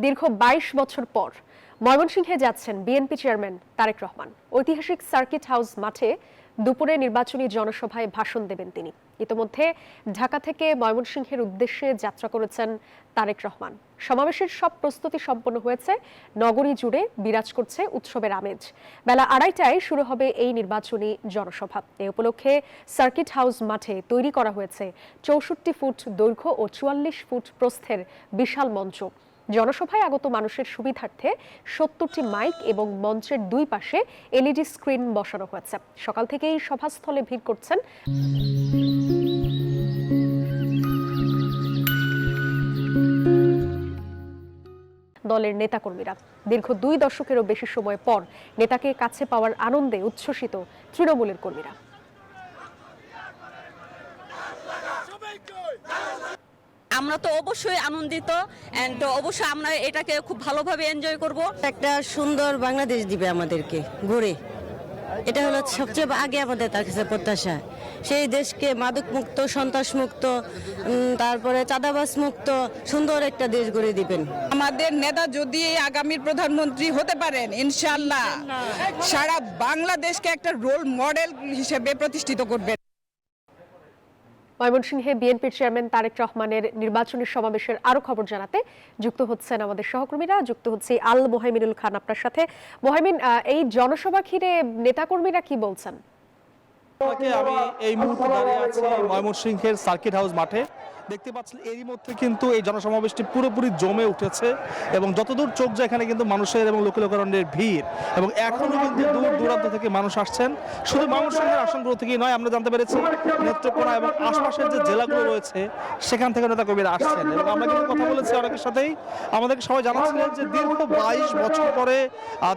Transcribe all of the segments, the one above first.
দীর্ঘ ২২ বছর পর ময়মনসিংহে যাচ্ছেন বিএনপি চেয়ারম্যান তারেক রহমান। ঐতিহাসিক সার্কিট হাউস মাঠে দুপুরে নির্বাচনী জনসভায় ভাষণ দেবেন তিনি। ইতোমধ্যে ঢাকা থেকে ময়মনসিংহের উদ্দেশ্যে যাত্রা করেছেন তারেক রহমান। সমাবেশের সব প্রস্তুতি সম্পন্ন হয়েছে। নগরী জুড়ে বিরাজ করছে উৎসবের আমেজ। বেলা ২:৩০টায় শুরু হবে এই নির্বাচনী জনসভা। এ উপলক্ষে সার্কিট হাউস মাঠে তৈরি করা হয়েছে ৬৪ ফুট দৈর্ঘ্য ও ৪৪ ফুট প্রস্থের বিশাল মঞ্চ। জনসভায় আগত মানুষের সুবিধার্থে ৭০টি মাইক এবং মঞ্চের দুই পাশে এলইডি স্ক্রিন বসানো হয়েছে। সকাল থেকেই সভাস্থলে ভিড় করছেন দলের নেতাকর্মীরা। দীর্ঘ ২ দশকেরও বেশি সময় পর নেতাকে কাছে পাওয়ার আনন্দে উচ্ছ্বসিত তৃণমূলের কর্মীরা। আমরা তো অবশ্যই আনন্দিত এন্ড অবশ্যই আমরা এটাকে খুব ভালোভাবে এনজয় করব। একটা সুন্দর বাংলাদেশ দিবে আমাদেরকে গড়ে, এটা হলো সবচেয়ে আগে আমাদের তার কাছে প্রত্যাশা। সেই দেশকে মাদক মুক্ত, সন্ত্রাস মুক্ত, তারপরে চাঁদাবাজ মুক্ত সুন্দর একটা দেশ গড়ে দিবেন। আমাদের নেতা যদি আগামীর প্রধানমন্ত্রী হতে পারেন, ইনশাআল্লাহ সারা বাংলাদেশকে একটা রোল মডেল হিসেবে প্রতিষ্ঠিত করবেন। ময়মনসিংহে বিএনপির চেয়ারম্যান তারেক রহমানের নির্বাচনী সমাবেশের আরো খবর জানাতে যুক্ত হচ্ছেন আমাদের সহকর্মীরা। যুক্ত হচ্ছে আল মোহাইমিনুল খান আপনার সাথে। মোহাইমিন, এই জনসভা ঘিরে নেতাকর্মীরা কি বলছেন? আমি এই মুহূর্তে দাঁড়িয়ে আছি ময়মনসিংহের সার্কিট হাউস মাঠে। দেখতে পাচ্ছেন এরই মধ্যে কিন্তু এই জনসমাবেশটি পুরোপুরি জমে উঠেছে এবং যতদূর চোখ যায় এখানে কিন্তু মানুষের এবং লোকলোকারণ্যের ভিড়, এবং এখনো কিন্তু দূর দূরান্ত থেকে মানুষ আসছেন। শুধু ময়মনসিংহের আসনগুলো থেকেই নয়, আমরা জানতে পেরেছি নেত্রকোনা এবং আশপাশের যে জেলাগুলো রয়েছে সেখান থেকে নেতাকর্মীরা আসছেন। এবং আমরা কিন্তু কথা বলেছি অনেকের সাথেই, আমাদেরকে সবাই জানাচ্ছিলেন যে দীর্ঘ ২২ বছর পরে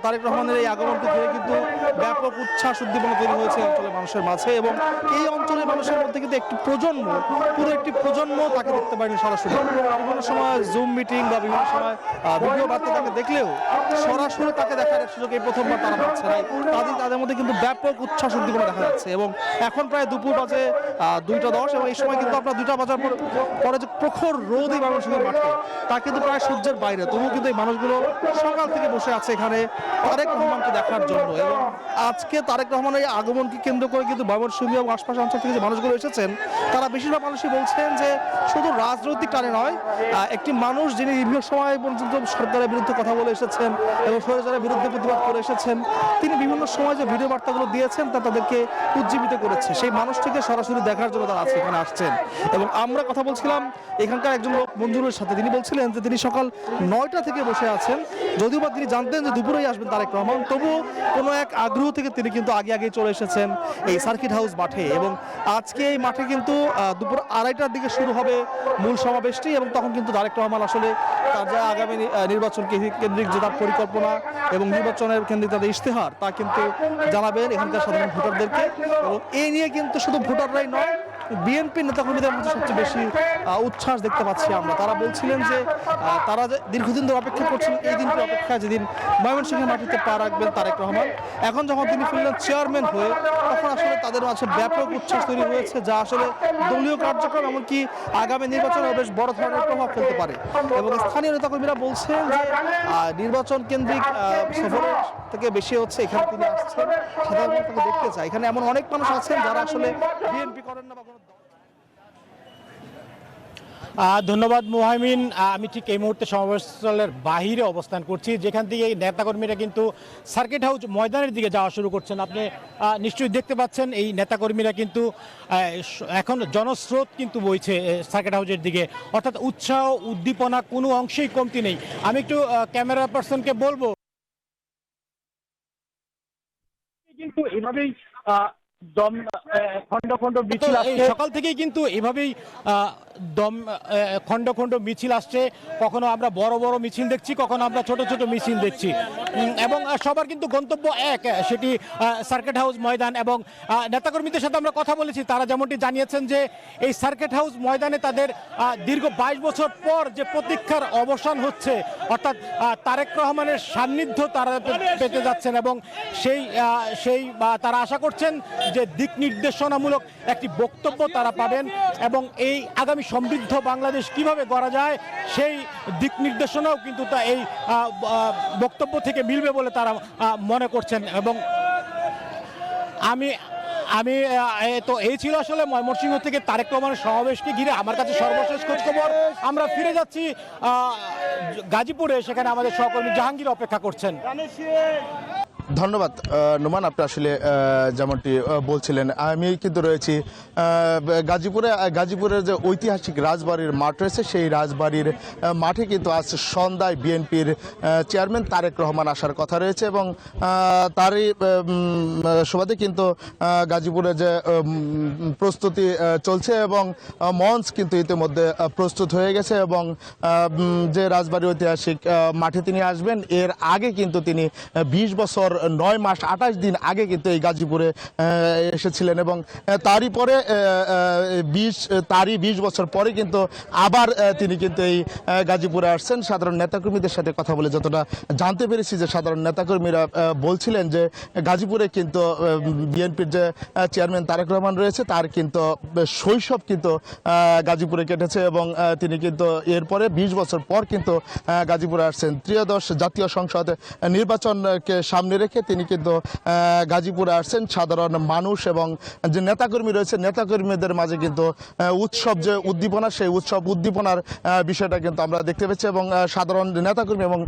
তারেক রহমানের এই আগমনকে ঘিরে কিন্তু ব্যাপক উচ্ছ্বাস উদ্দীপনা তৈরি হয়েছে অঞ্চলের মানুষের মাঝে। এবং এই অঞ্চলের মানুষের মধ্যে কিন্তু একটি প্রজন্ম, পুরো একটি প্রজন্ম তাকে দেখতে পারেনি সরাসরি। বিভিন্ন সময় জুম মিটিং বা বিভিন্ন সময় ভিডিও বার্তা তাকে দেখলেও সরাসরি তাকে দেখার সুযোগ এই প্রথমবার তারা পাচ্ছে না। তাদের মধ্যে কিন্তু ব্যাপক উচ্ছ্বাস উদ্দীপনা দেখা যাচ্ছে। এবং এখন প্রায় দুপুর বাজে ২:১০, এবং এই সময় কিন্তু আপনার ২টা বাজার পরে যে প্রখর রোদ এই মানুষের মাঠে, তা কিন্তু প্রায় সূর্যের বাইরে। তবুও কিন্তু এই মানুষগুলো সকাল থেকে বসে আছে এখানে তারেক রহমানকে দেখার জন্য। এবং আজকে তারেক রহমানের এই আগমনকে কেন্দ্র করে কিন্তু ময়মনসিংহ এবং আশপাশের অঞ্চল থেকে যে মানুষগুলো এসেছেন, তারা বেশিরভাগ মানুষই বলছেন যে শুধু রাজনৈতিক টানে নয়, একটি মানুষ যিনি দীর্ঘ সময় পর্যন্ত সরকারের বিরুদ্ধে কথা বলে এসেছেন এবং স্বৈরাচারের বিরুদ্ধে প্রতিবাদ করে এসেছেন, তিনি বিভিন্ন সময় যে ভিডিও বার্তাগুলো দিয়েছেন তা তাদেরকে উজ্জীবিত করেছে। সেই মানুষটিকে সরাসরি দেখার জন্য তারা আজকে এখানে আসছেন। এবং আমরা কথা বলছিলাম এখানকার একজন লোক মঞ্জুরের সাথে, তিনি বলছিলেন যে তিনি সকাল ৯টা থেকে বসে আছেন। যদিও বা তিনি জানতেন যে দুপুরেই আসবেন তারেক রহমান, তবুও কোনো এক আগ্রহ থেকে তিনি কিন্তু আগে চলে এসেছেন এই সার্কিট হাউস মাঠে। এবং আজকে এই মাঠে কিন্তু দুপুর ২:৩০টার দিকে শুরু হবে মূল সমাবেশটি, এবং তখন কিন্তু তারেক রহমান আসলে তার যা আগামী নির্বাচন কেন্দ্রিক যে তার পরিকল্পনা এবং নির্বাচনের কেন্দ্রিক তাদের ইশতেহার, তা কিন্তু জানাবেন এখানকার সাধারণ ভোটারদেরকে। এবং এই নিয়ে কিন্তু শুধু ভোটাররাই নয়, বিএনপি নেতাকর্মীদের মধ্যে সবচেয়ে বেশি উচ্ছ্বাস দেখতে পাচ্ছি আমরা। তারা বলছিলেন যে তারা যে দীর্ঘদিন ধরে অপেক্ষা করছিলেন এই দিনটির অপেক্ষায়, যেদিন ময়মনসিংহের মাটিতে পা রাখবেন তারেক রহমান। এখন যখন তিনি ফিরলেন চেয়ারম্যান হয়ে, তখন আসলে তাদের মাঝে ব্যাপক উচ্ছ্বাস তৈরি হয়েছে, যা আসলে দলীয় কার্যক্রম এমনকি আগামী নির্বাচনে বেশ বড় ধরনের প্রভাব ফেলতে পারে। এবং স্থানীয় নেতাকর্মীরা বলছেন যে নির্বাচন কেন্দ্রিক সফরের থেকে বেশি হচ্ছে এখানে তিনি আসছেন সাধারণ তাকে দেখতে চায়। এখানে এমন অনেক মানুষ আছেন যারা আসলে বিএনপি করেন না বা কোনো। ধন্যবাদ মোহাইমিন। আমি ঠিক এই মুহূর্তে সমাবেশস্থলের বাহিরে অবস্থান করছি, যেখান থেকে এই নেতাকর্মীরা কিন্তু সার্কিট হাউস ময়দানের দিকে যাওয়া শুরু করছেন। আপনি নিশ্চয়ই দেখতে পাচ্ছেন এই নেতাকর্মীরা কিন্তু এখন জনস্রোত কিন্তু বইছে সার্কিট হাউসের দিকে, অর্থাৎ উৎসাহ উদ্দীপনা কোনো অংশেই কমতি নেই। আমি একটু ক্যামেরা পার্সনকে বলবো, কিন্তু এভাবেই খন্ড খন্ড মিছিল আসছে সকাল থেকেই, কিন্তু এভাবেই খন্ড খন্ড মিছিল আসছে। কখনো আমরা বড় বড় মিছিল দেখছি, কখনো আমরা ছোট ছোট মিছিল দেখছি, এবং সবার কিন্তু গন্তব্য এক, সেটি সার্কিট হাউস ময়দান। এবং নেতাকর্মীদের সাথে আমরা কথা বলেছি, তারা যেমনটি জানিয়েছেন যে এই সার্কিট হাউস ময়দানে তাদের দীর্ঘ ২২ বছর পর যে প্রতীক্ষার অবসান হচ্ছে, অর্থাৎ তারেক রহমানের সান্নিধ্য তারা পেতে যাচ্ছেন। এবং সেই তারা আশা করছেন যে দিক নির্দেশনামূলক একটি বক্তব্য তারা পাবেন এবং এই আগামী সমৃদ্ধ বাংলাদেশ কিভাবে গড়া যায় সেই দিক নির্দেশনাও কিন্তু এই বক্তব্য থেকে মিলবে বলে তারা মনে করছেন। এবং আমি তো এই ছিল আসলে ময়মনসিংহ থেকে তারেক রহমানের সমাবেশকে ঘিরে আমার কাছে সর্বশেষ খোঁজখবর। আমরা ফিরে যাচ্ছি গাজীপুরে, সেখানে আমাদের সহকর্মী জাহাঙ্গীর অপেক্ষা করছেন। ধন্যবাদ নোমান, আপনি আসলে যেমনটি বলছিলেন, আমি কিন্তু রয়েছি গাজীপুরের যে ঐতিহাসিক রাজবাড়ির মাঠ রয়েছে, সেই রাজবাড়ির মাঠে কিন্তু আজ সন্ধ্যায় বিএনপির চেয়ারম্যান তারেক রহমান আসার কথা রয়েছে এবং তারই সুবাদে কিন্তু গাজীপুরে যে প্রস্তুতি চলছে এবং মঞ্চ কিন্তু ইতিমধ্যে প্রস্তুত হয়ে গেছে এবং যে রাজবাড়ি ঐতিহাসিক মাঠে তিনি আসবেন, এর আগে কিন্তু তিনি 20 বছর 9 মাস 28 দিন আগে কিন্তু এই গাজীপুরে এসেছিলেন এবং তারই 20 বছর পরে কিন্তু আবার তিনি কিন্তু এই গাজীপুরে আসছেন। সাধারণ নেতাকর্মীদের সাথে কথা বলে যতটা জানতে পেরেছি যে সাধারণ নেতাকর্মীরা বলছিলেন যে গাজীপুরে কিন্তু বিএনপির যে চেয়ারম্যান তারেক রহমান রয়েছে তার কিন্তু শৈশব কিন্তু গাজীপুরে কেটেছে এবং তিনি কিন্তু এরপরে 20 বছর পর কিন্তু গাজীপুরে আসছেন। ত্রয়োদশ জাতীয় সংসদ নির্বাচনকে সামনে রেখে তিনি কিন্তু গাজীপুরে আসছেন। সাধারণ মানুষ এবং যে নেতাকর্মী রয়েছে, নেতাকর্মীদের মাঝে কিন্তু উৎসব যে উদ্দীপনা, সেই উদ্দীপনার বিষয়টা কিন্তু আমরা দেখতে পাচ্ছি এবং সাধারণ নেতাকর্মী এবং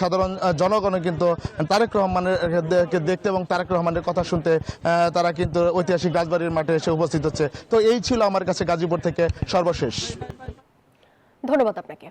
সাধারণ জনগণ কিন্তু তারেক রহমানের দেখতে এবং তারেক রহমানের কথা শুনতে তারা কিন্তু ঐতিহাসিক রাজবাড়ির মাঠে এসে উপস্থিত হচ্ছে। তো এই ছিল আমার কাছে গাজীপুর থেকে সর্বশেষ। ধন্যবাদ আপনাকে।